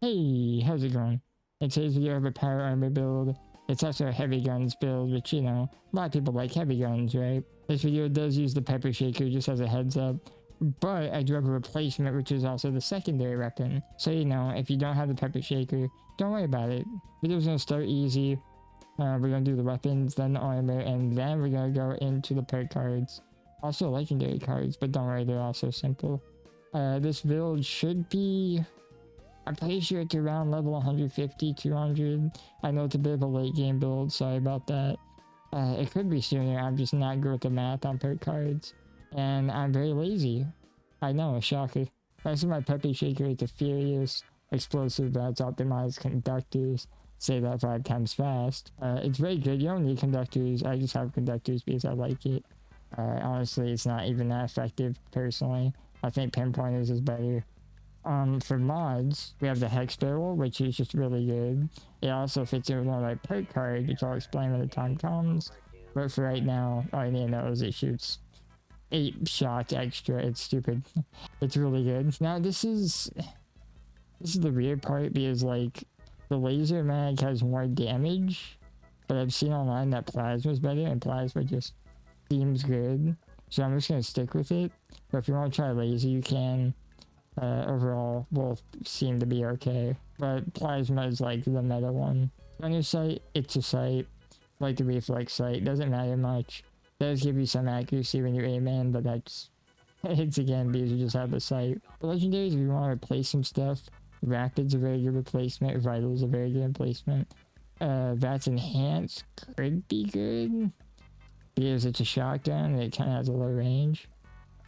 Hey, how's it going? In today's video, I have a power armor build. It's also a heavy guns build, which, you know, a lot of people like heavy guns, right? This video does use the pepper shaker, just as a heads up. But I do have a replacement, which is also the secondary weapon. So, you know, if you don't have the pepper shaker, don't worry about it. Video's gonna start easy. We're gonna do the weapons, then the armor, and then we're gonna go into the perk cards. Also legendary cards, but don't worry, they're also simple. This build should be... I'm pretty sure it's around level 150, 200. I know it's a bit of a late game build, sorry about that. It could be sooner, I'm just not good with the math on perk cards. And I'm very lazy. I know, a shocker. This is my Peppy Shaker, it's a furious, explosive, that's optimized conductors. Say that 5 times fast. It's very good, you don't need conductors, I just have conductors because I like it. Honestly, it's not even that effective, personally. I think pinpointers is better. For mods, we have the Hex Barrel, which is just really good. It also fits in with one of my perk cards, which I'll explain when the time comes. But for right now, all I need to know is it shoots 8 shots extra. It's stupid. It's really good. Now this is the weird part because like the laser mag has more damage, but I've seen online that plasma is better and plasma just seems good. So I'm just gonna stick with it. But if you want to try laser, you can. Overall, both seem to be okay. But plasma is like the meta one. On your sight, it's a sight. Like the reflex sight, doesn't matter much. Does give you some accuracy when you aim in, but that's hits again because you just have the sight. For legendaries, if you want to replace some stuff, Rapid's a very good replacement. Vital's a very good replacement. That's enhanced could be good because it's a shotgun and it kind of has a low range.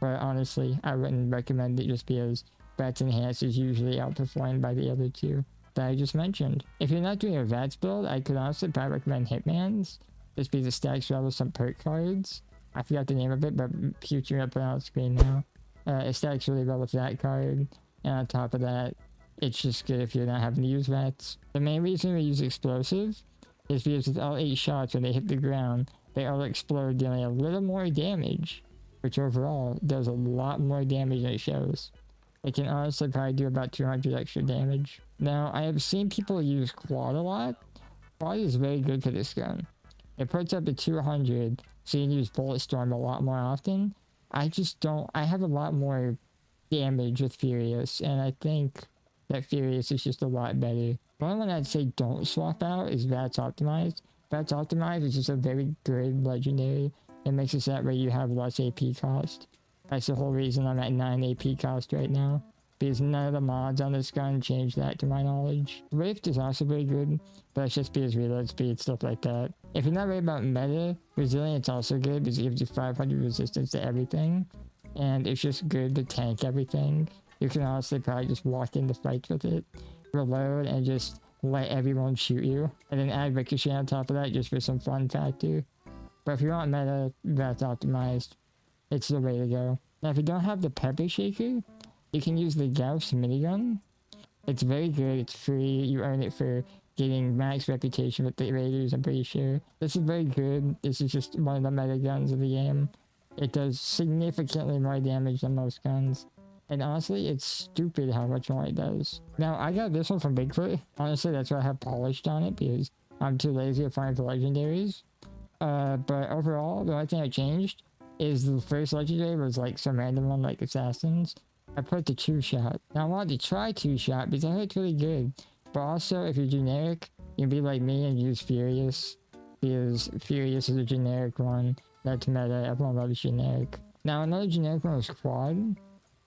But honestly, I wouldn't recommend it just because VATS Enhanced is usually outperformed by the other two that I just mentioned. If you're not doing a VATS build, I could honestly probably recommend Hitman's, just because it stacks well with some perk cards. I forgot the name of it, but future up on the screen now. It stacks really well with that card, and on top of that, it's just good if you're not having to use VATS. The main reason we use Explosive is because with all 8 shots when they hit the ground, they all explode, dealing a little more damage, which overall does a lot more damage than it shows. It can honestly probably do about 200 extra damage. Now, I have seen people use Quad a lot. Quad is very good for this gun. It puts up to 200, so you can use Bullet Storm a lot more often. I just don't... I have a lot more damage with Furious, and I think that Furious is just a lot better. The only one I'd say don't swap out is VATS Optimized. VATS Optimized is just a very good legendary. It makes it so that way you have less AP cost. That's the whole reason I'm at 9 AP cost right now. Because none of the mods on this gun change that to my knowledge. Rift is also very good, but that's just because reload speed, stuff like that. If you're not worried about meta, Resilience also good because it gives you 500 resistance to everything. And it's just good to tank everything. You can honestly probably just walk into fights with it, reload, and just let everyone shoot you. And then add Ricochet on top of that just for some fun factor. But if you want meta, that's optimized. It's the way to go. Now, if you don't have the Pepper Shaker, you can use the Gauss minigun. It's very good. It's free. You earn it for getting max reputation with the Raiders, I'm pretty sure. This is very good. This is just one of the meta guns of the game. It does significantly more damage than most guns. And honestly, it's stupid how much more it does. Now, I got this one from Bigfoot. Honestly, that's why I have polished on it, because I'm too lazy to find for legendaries. But overall, the only thing I changed is the first legendary was like some random one like Assassins. I put the 2-shot. Now I wanted to try 2-shot because I heard it's really good. But also, if you're generic, you can be like me and use Furious. Because Furious is a generic one. That's meta, everyone loves generic. Now another generic one is Quad.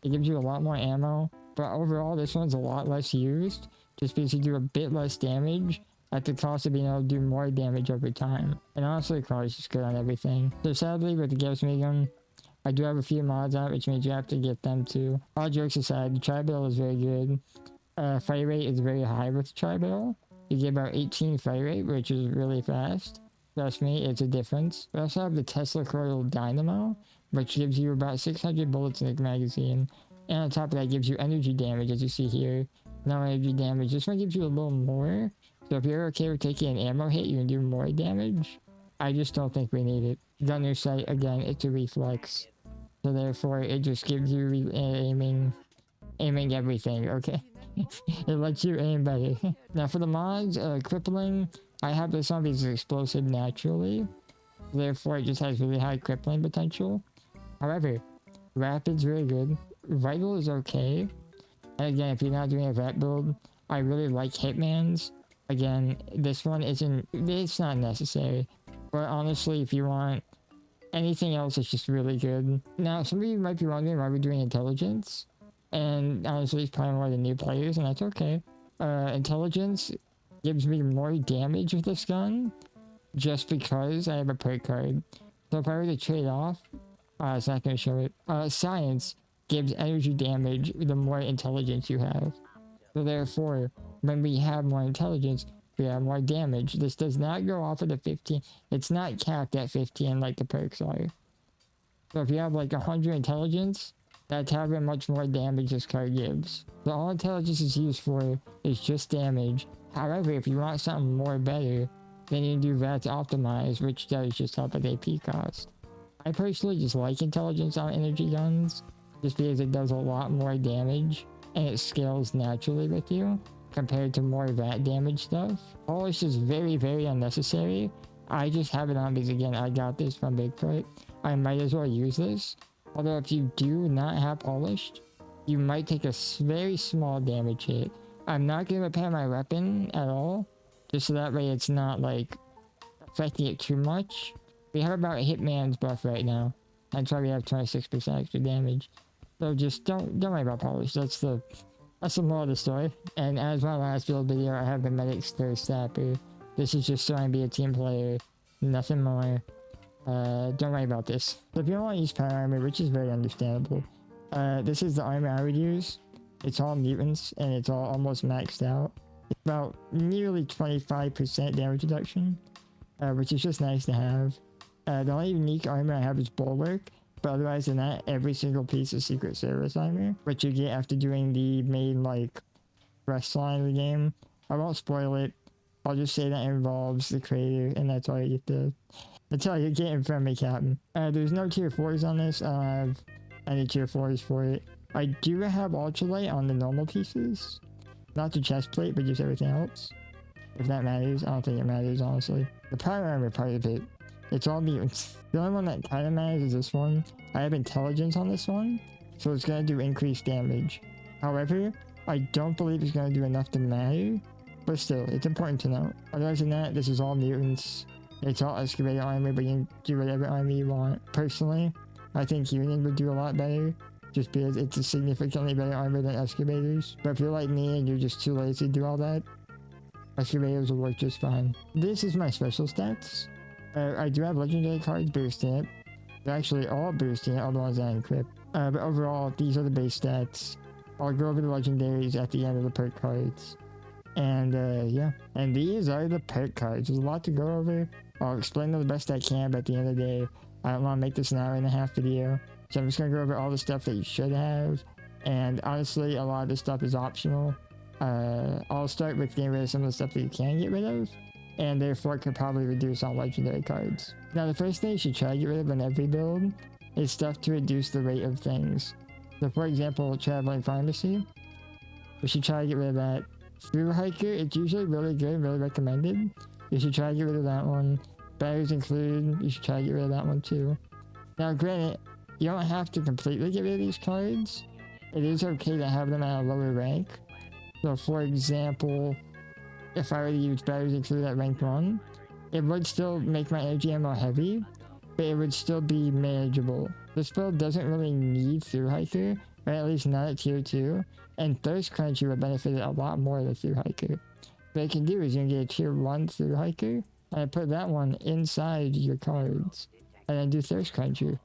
It gives you a lot more ammo. But overall, this one's a lot less used. Just because you do a bit less damage at the cost of being able to do more damage over time. And honestly, Quad is just good on everything. So sadly, with the Gauss minigun, I do have a few mods out, which means you have to get them too. All jokes aside, the tri-barrel is very good. Fire rate is very high with the tri-barrel. You get about 18 fire rate, which is really fast. Trust me, it's a difference. We also have the Tesla Coil Dynamo, which gives you about 600 bullets in the magazine. And on top of that, gives you energy damage, as you see here. No energy damage. This one gives you a little more. So if you're okay with taking an ammo hit, you can do more damage. I just don't think we need it. Gunner sight, again, it's a reflex. So therefore, it just gives you aiming everything, okay? It lets you aim better. Now for the mods, crippling, I have this on because it's explosive naturally. Therefore, it just has really high crippling potential. However, rapid's really good. Vital is okay. And again, if you're not doing a vet build, I really like Hitman's. Again, this one it's not necessary. But honestly, if you want anything else, it's just really good. Now, some of you might be wondering why we're doing intelligence. And honestly, it's probably more than new players, and that's okay. Intelligence gives me more damage with this gun, just because I have a perk card. So if I were to trade off, it's not going to show it. Science gives energy damage the more intelligence you have. So therefore, when we have more intelligence, we have more damage. This does not go off of the 15. It's not capped at 15 like the perks are. So if you have like 100 intelligence, that's however much more damage this card gives. So all intelligence is used for is just damage. However, if you want something more better, then you can do VATS Optimize, which does just help with AP cost. I personally just like intelligence on energy guns, just because it does a lot more damage, and it scales naturally with you, compared to more VAT damage stuff. Polish is very, very unnecessary. I just have it on because again, I got this from Bigfoot. I might as well use this. Although if you do not have polished, you might take a very small damage hit. I'm not going to repair my weapon at all, just so that way it's not like affecting it too much. We have about Hitman's buff right now. That's why we have 26% extra damage. So just don't worry about polish. That's the moral of the story. And as my last build video, I have the Medic's Thirst Sapper. This is just so I can be a team player, nothing more. Don't worry about this. So if you don't want to use power armor, which is very understandable, this is the armor I would use. It's all mutants and it's all almost maxed out. It's about nearly 25% damage reduction, which is just nice to have. The only unique armor I have is Bulwark, but otherwise than that, every single piece is Secret Service armor, which you get after doing the main like rest line of the game. I won't spoil it. I'll just say that involves the creator, and that's all you get to. That's all you're getting from me, Captain. There's no tier 4s on this. I don't have any tier 4s for it. I do have ultralight on the normal pieces. Not the chest plate, but just everything else. If that matters. I don't think it matters, honestly. The power armor part of it, it's all mutants. The only one that kind of matters is this one. I have intelligence on this one, so it's going to do increased damage. However, I don't believe it's going to do enough to matter, but still, it's important to note. Otherwise than that, this is all mutants. It's all excavator armor, but you can do whatever armor you want. Personally, I think Union would do a lot better, just because it's a significantly better armor than excavators. But if you're like me and you're just too lazy to do all that, excavators will work just fine. This is my special stats. I do have legendary cards boosting it. They're actually all boosting it, all the ones that I encrypt. But overall, these are the base stats. I'll go over the legendaries at the end of the perk cards. And yeah, and these are the perk cards. There's a lot to go over. I'll explain them the best I can, but at the end of the day, I don't want to make this an hour-and-a-half video. So I'm just going to go over all the stuff that you should have. And honestly, a lot of this stuff is optional. I'll start with getting rid of some of the stuff that you can get rid of, and therefore could probably reduce on legendary cards. Now the first thing you should try to get rid of in every build is stuff to reduce the rate of things. So for example, Traveling Pharmacy. We should try to get rid of that. Through Hiker, it's usually really good, really recommended. You should try to get rid of that one. Batteries included, you should try to get rid of that one too. Now granted, you don't have to completely get rid of these cards. It is okay to have them at a lower rank. So for example, if I were to use batteries included at rank 1, it would still make my energy ammo heavy, but it would still be manageable. This build doesn't really need Through Hiker, or at least not at tier 2, and Thirst Crunchy would benefit a lot more than Through Hiker. What you can do is you can get a tier 1 Through Hiker, and put that one inside your cards, and then do Thirst Crunchy.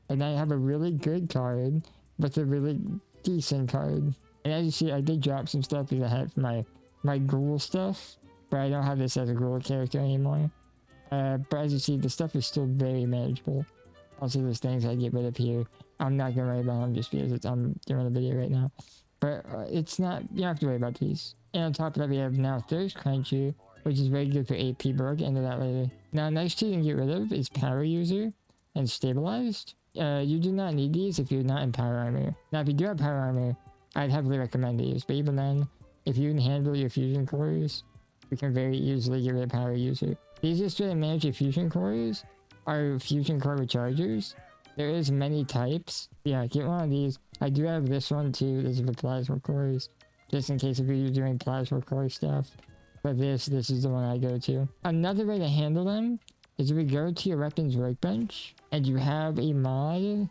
And then you have a really good card, with a really decent card. And as you see, I did drop some stuff because I had my ghoul stuff, but I don't have this as a ghoul character anymore. But as you see, the stuff is still very manageable. Also, there's things I get rid of here. I'm not gonna worry about them just because I'm doing a video right now. But it's not, you don't have to worry about these. And on top of that, we have now Thirst Crunchy, which is very good for AP, but we'll get into that later. Now, next two you can get rid of is Power User and Stabilized. You do not need these if you're not in Power Armor. Now, if you do have Power Armor, I'd heavily recommend these, but even then, if you can handle your fusion cores, you can very easily get rid of power user. The easiest way to manage your fusion cores are fusion core rechargers. There is many types. Yeah, get one of these. I do have this one too. This is for plasma cores, just in case if you're doing plasma core stuff. But this is the one I go to. Another way to handle them is if we go to your weapons workbench and you have a mod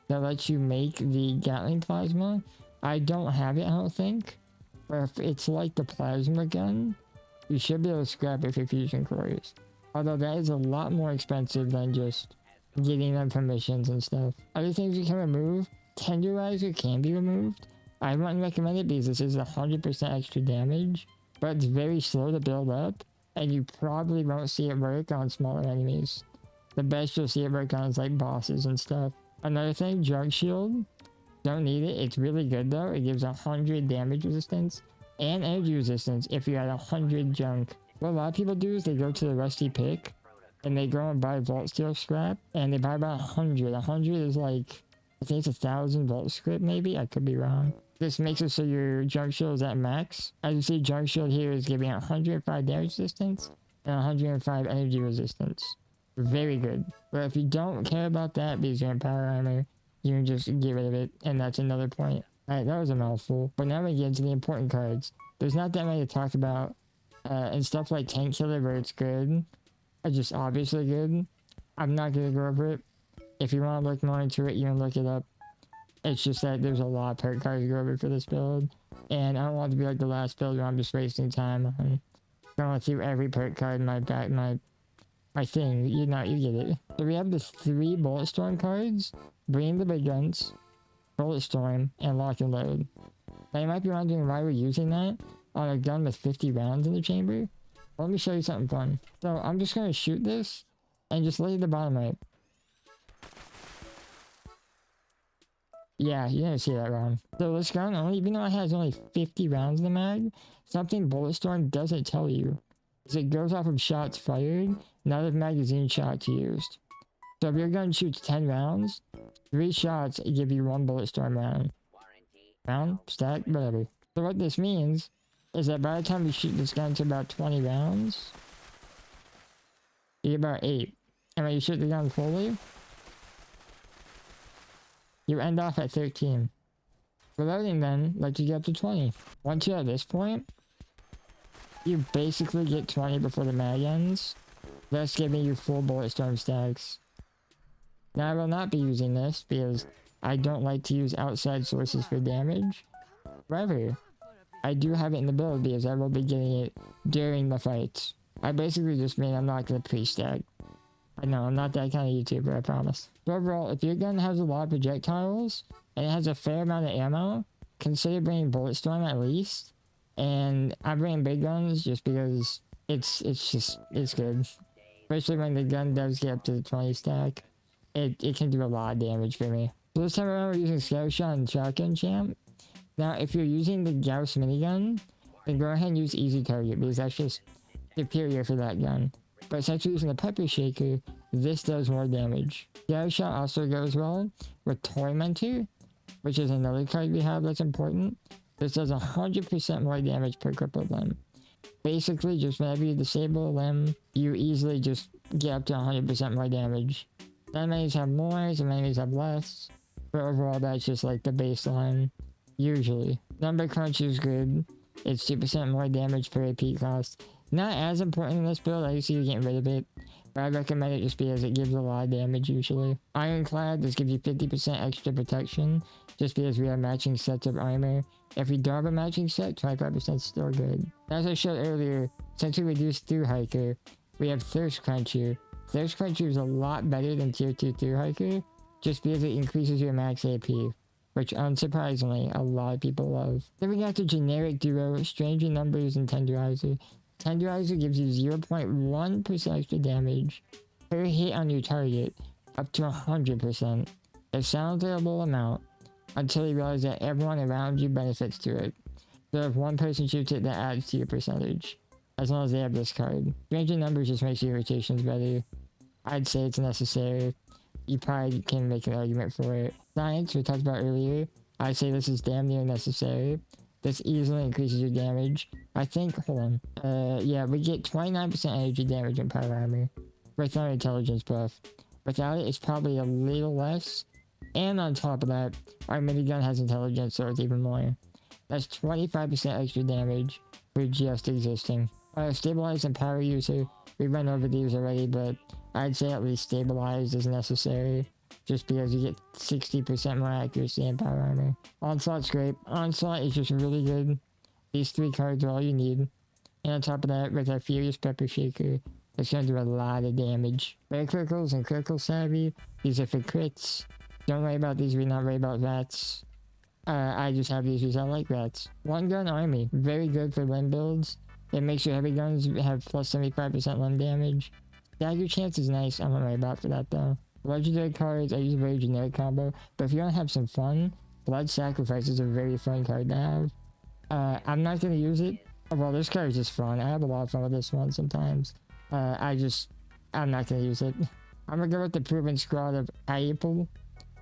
that lets you make the Gatling plasma. I don't have it, I don't think. But if it's like the plasma gun, you should be able to scrap it for fusion cores. Although that is a lot more expensive than just getting them from missions and stuff. Other things you can remove, tenderizer can be removed. I wouldn't recommend it because this is 100% extra damage, but it's very slow to build up, and you probably won't see it work on smaller enemies. The best you'll see it work on is like bosses and stuff. Another thing, junk shield. Don't need it. It's really good though. It gives 100 damage resistance and energy resistance if you're at 100 junk. What a lot of people do is they go to the rusty pick and they go and buy vault steel scrap, and they buy about 100. 100 is like, I think it's 1,000 vault script maybe. I could be wrong. This makes it so your junk shield is at max. As you see, junk shield here is giving 105 damage resistance and 105 energy resistance. Very good. But if you don't care about that because you're in power armor, you can just get rid of it, and that's another point. Alright, that was a mouthful. But now we get into the important cards. There's not that many to talk about, and stuff like Tank Killer where it's good. It's just obviously good. I'm not gonna go over it. If you want to look more into it, you can look it up. It's just that there's a lot of perk cards to go over for this build, and I don't want it to be like the last build where I'm just wasting time on going through every perk card in my thing. You get it. So we have the 3 Bullet Storm cards, Bring the Big Guns, Bullet Storm, and Lock and Load. Now you might be wondering why we're using that on a gun with 50 rounds in the chamber. Let me show you something fun. So I'm just gonna shoot this and just look at the bottom right. Yeah, you didn't see that wrong. So this gun, even though it has only 50 rounds in the mag, something Bullet Storm doesn't tell you is it goes off of shots fired, not of magazine shots used. So if your gun shoots 10 rounds, 3 shots give you 1 Bullet Storm round. Round, stack, whatever. So what this means is that by the time you shoot this gun to about 20 rounds, you get about 8. And when you shoot the gun fully, you end off at 13. Reloading then lets you get up to 20. Once you're at this point, you basically get 20 before the mag ends, thus giving you full Bullet Storm stacks. Now I will not be using this because I don't like to use outside sources for damage. However, I do have it in the build because I will be getting it during the fights. I basically just mean I'm not going to pre-stack. I know, I'm not that kind of YouTuber, I promise. So overall, if your gun has a lot of projectiles, and it has a fair amount of ammo, consider bringing Bullet Storm at least. And I'm bringing big guns just because it's good. Especially when the gun does get up to the 20 stack. It can do a lot of damage for me. So this time around we're using Scout Shot and Shotgun Champ. Now if you're using the Gauss minigun, then go ahead and use Easy Target because that's just superior for that gun. But since you're using the Pepper Shaker, this does more damage. Scout Shot also goes well with Tormentor, which is another card we have that's important. This does 100% more damage per crippled limb. Basically, just whenever you disable a limb, you easily just get up to 100% more damage. Some enemies have more, some enemies have less, but overall that's just like the baseline, usually. Number Crunch is good. It's 2% more damage per AP cost. Not as important in this build, I see you getting rid of it, but I recommend it just because it gives a lot of damage usually. Ironclad, this gives you 50% extra protection, just because we have matching sets of armor. If you don't have a matching set, 25% is still good. As I showed earlier, since we reduced Through Hiker, we have Thirst Quencher. Thirst Quencher is a lot better than Tier 2 Through Hiker, just because it increases your max AP, which unsurprisingly, a lot of people love. Then we got the generic duo, Stranger Numbers and Tenderizer. Tenderizer gives you 0.1% extra damage per hit on your target, up to 100%. It sounds like a low amount, until you realize that everyone around you benefits to it. So if one person shoots it, that adds to your percentage, as long as they have this card. Stranger Numbers just makes your rotations better. I'd say it's necessary. You probably can make an argument for it. Science, we talked about earlier, I'd say this is damn near necessary. This easily increases your damage. I think, hold on. Yeah, we get 29% energy damage in power armor with our intelligence buff. Without it, it's probably a little less. And on top of that, our minigun has intelligence, so it's even more. That's 25% extra damage for just existing. Stabilized and power user. We went over these already, but I'd say at least stabilized is necessary. Just because you get 60% more accuracy in power armor. Onslaught's great. Onslaught is just really good. These 3 cards are all you need. And on top of that, with our Furious Pepper Shaker, it's going to do a lot of damage. Rare Criticals and Critical Savvy, these are for crits. Don't worry about these, we're not worried about rats. I just have these because I like rats. One Gun Army, very good for limb builds. It makes your heavy guns have plus 75% limb damage. Dagger Chance is nice, I'm not worried about for that though. Legendary cards, I use a very generic combo, but if you want to have some fun, Blood Sacrifice is a very fun card to have. I'm not going to use it. Well, this card is just fun. I have a lot of fun with this one sometimes. I'm not going to use it. I'm going to go with the Proven Squad of Apple.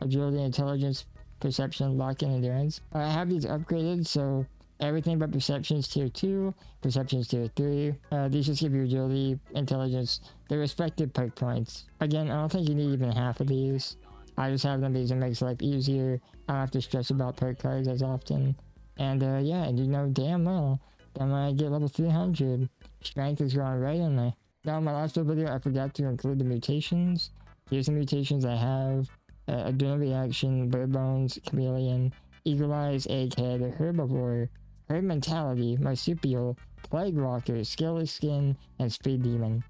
Agility, Intelligence, Perception, Luck, and Endurance. I have these upgraded, so everything but Perception's tier 2, Perception's tier 3. These just give you Agility, Intelligence, the respective perk points. Again, I don't think you need even half of these. I just have them because it makes life easier. I don't have to stress about perk cards as often. And yeah, and you know damn well that when I get level 300, strength is going right in there. Now in my last video, I forgot to include the mutations. Here's the mutations I have. Adrenal Reaction, Bird Bones, Chameleon, Eagle Eyes, Egghead, Herbivore, Herd Mentality, Marsupial, Plague Walker, Scaleless Skin, and Speed Demon.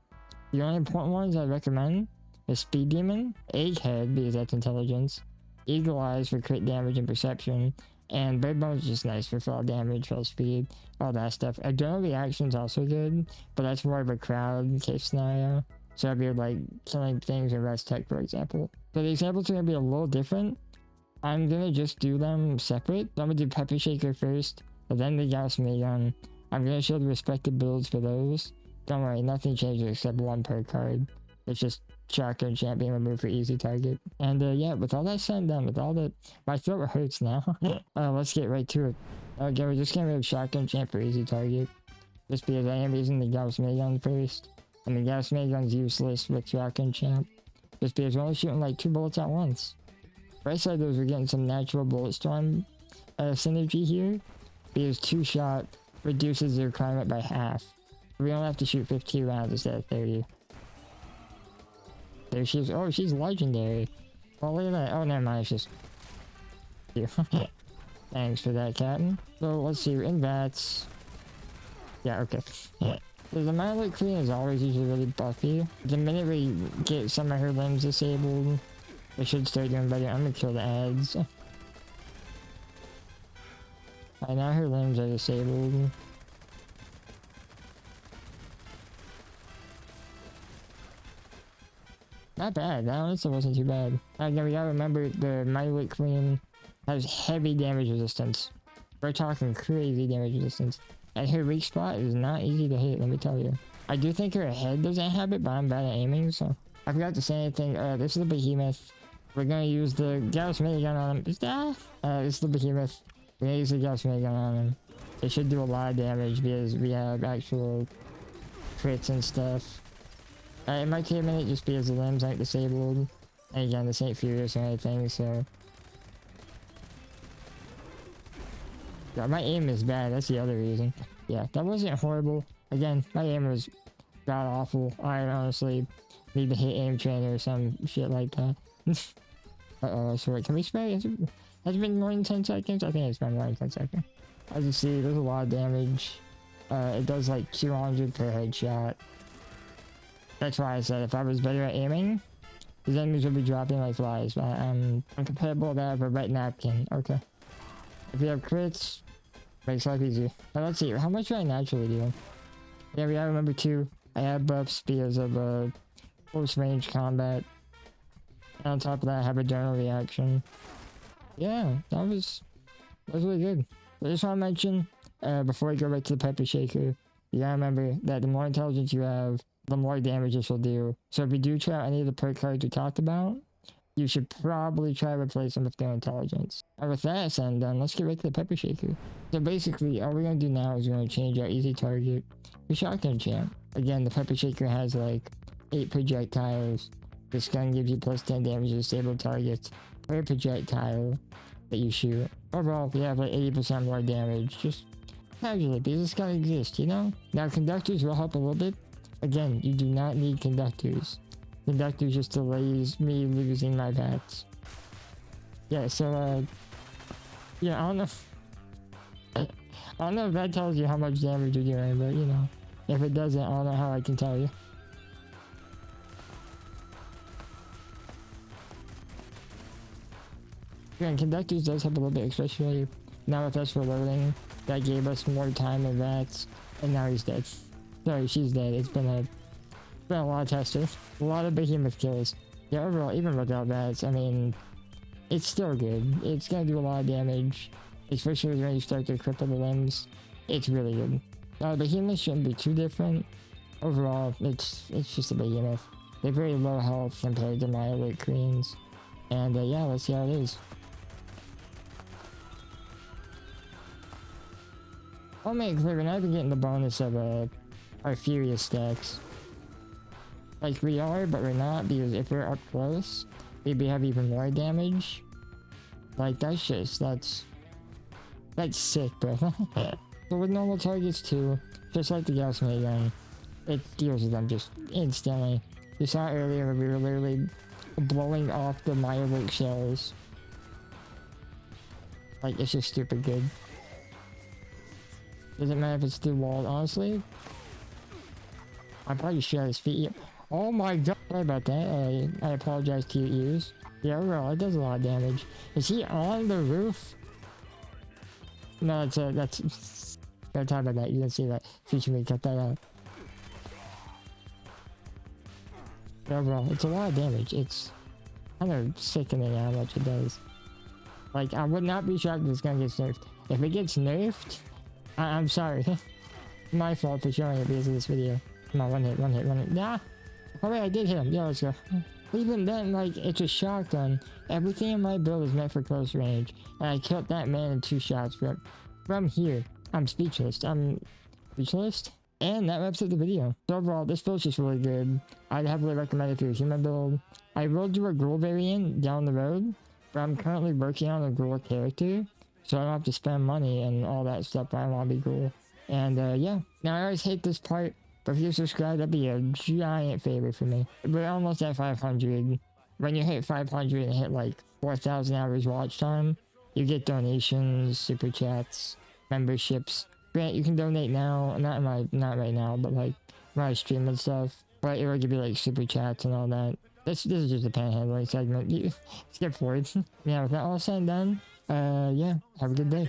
The only important ones I recommend is Speed Demon, Egghead because that's intelligence, Eagle Eyes for crit damage and perception, and Bird Bones is just nice for fall damage, fall speed, all that stuff. Adrenal Reaction is also good, but that's more of a crowd case scenario. So if you're like killing things in Rest Tech, for example. So the examples are going to be a little different. I'm going to just do them separate. So I'm going to do Pepper Shaker first, but then the Gauss Minigun. I'm going to show the respective builds for those. Don't worry, nothing changes except one per card. It's just Shotgun Champ being removed for easy target. And yeah, with all that said and done, with all that, my throat hurts now. Let's get right to it. Okay, we're just getting rid of Shotgun Champ for easy target. Just because I am using the Gauss Minigun first. And the Gauss Minigun's useless with Shotgun Champ. Just because we're only shooting like 2 bullets at once. Right side those, we're getting some natural bullet storm synergy here. Because 2-shot reduces their requirement by half. We only have to shoot 15 rounds instead of 30. There she is. Oh, she's legendary. Oh, look at that. Oh, never mind. It's just... Thanks for that, Captain. So, let's see. We're in VATS. Yeah, okay. Yeah. The Melee Queen is always usually really buffy. The minute we get some of her limbs disabled, we should start doing better. I'm gonna kill the ads. Right now her limbs are disabled. Not bad, that honestly wasn't too bad. Again, we gotta remember the Melee Queen has heavy damage resistance. We're talking crazy damage resistance. And her weak spot is not easy to hit, let me tell you. I do think her head doesn't have it, but I'm bad at aiming, so... I forgot to say anything. This is the Behemoth. We're gonna use the Gauss Minigun on him. Is that? This is the Behemoth. We're gonna use the Gauss Minigun on him. It should do a lot of damage because we have actual crits and stuff. It might take a minute just because the limbs aren't disabled. And again, this ain't Furious or anything, so... Yeah, my aim is bad, that's the other reason. Yeah, that wasn't horrible. Again, my aim was god awful. I honestly need to hit aim trainer or some shit like that. Uh-oh, I swear. Can we spray? Has it been more than 10 seconds? I think it's been more than 10 seconds. As you see, there's a lot of damage. It does like 200 per headshot. That's why I said if I was better at aiming, his enemies would be dropping like flies. But I'm comparable to that of a red napkin. Okay. If you have crits, makes life easier. Now let's see, how much do I naturally do? Yeah, we gotta remember too, I have buffs because of close range combat. And on top of that, I have Adrenal Reaction. Yeah, that was really good. I just want to mention, before I go back to the Pepper Shaker, you gotta remember that the more intelligence you have, the more damage this will do. So if you do try out any of the perk cards we talked about, you should probably try to replace them with their intelligence. And with that said and done, let's get right to the pepper shaker. So basically, all we're gonna do now is we're gonna change our easy target to shotgun champ. Again, the pepper shaker has like 8 projectiles. This gun gives you plus 10 damage to stable targets per projectile that you shoot. Overall, we have like 80% more damage, just casually, because this gun exists, you know? Now, conductors will help a little bit. Again, you do not need conductors. Conductors just delays me losing my bats. Yeah, so, yeah, I don't know. I don't know if that tells you how much damage you're doing, but, you know, if it doesn't, I don't know how I can tell you. Yeah, and conductors does help a little bit, especially now with us reloading. That gave us more time in bats, and now he's dead. Sorry, she's dead. It's been a lot of testers, a lot of behemoth kills. Yeah, overall, even without bats, I mean, it's still good. It's gonna do a lot of damage, especially when you start to cripple the limbs. It's really good. Behemoth shouldn't be too different. Overall, it's just a behemoth. They're very low health compared to my elite queens. And yeah, let's see how it is. I'll make clear, we're not even getting the bonus of our furious stacks. Like we are, but we're not, because if we're up close, we'd have even more damage. Like that's sick, bro. So with normal targets too, just like the Gauss gun, it deals with them just instantly. You saw earlier we were literally blowing off the Meatwad shells. Like it's just stupid good. Doesn't matter if it's through wall, honestly. I probably should have his feet. Oh my god, sorry about that. I apologize to your ears. Yeah, overall, it does a lot of damage. Is he on the roof? No, that's don't talk about that. You didn't see that. Feature me, cut that out. Yeah, overall, it's a lot of damage. It's kind of sickening how much it does. Like, I would not be shocked if this gun gets nerfed. If it gets nerfed, I'm sorry. My fault for showing it because of this video. Come on, one hit. Nah! Oh wait, I did hit him. Yeah, let's go. Even then, like, it's a shotgun. Everything in my build is meant for close range. And I killed that man in 2 shots from here. I'm speechless. And that wraps up the video. So overall, this build's just really good. I'd heavily recommend it for your human build. I will do a ghoul variant down the road, but I'm currently working on a ghoul character, so I don't have to spend money and all that stuff, but I want to be ghoul. And yeah, now I always hate this part, but if you subscribe, that'd be a giant favor for me. We're almost at 500. When you hit 500 and hit like 4,000 hours watch time, you get donations, super chats, memberships. Grant, you can donate now, not right now, but like when I stream and stuff. But it will give you like super chats and all that. This is just a panhandling segment. Skip forward. Yeah, with that all said and done, yeah, have a good day.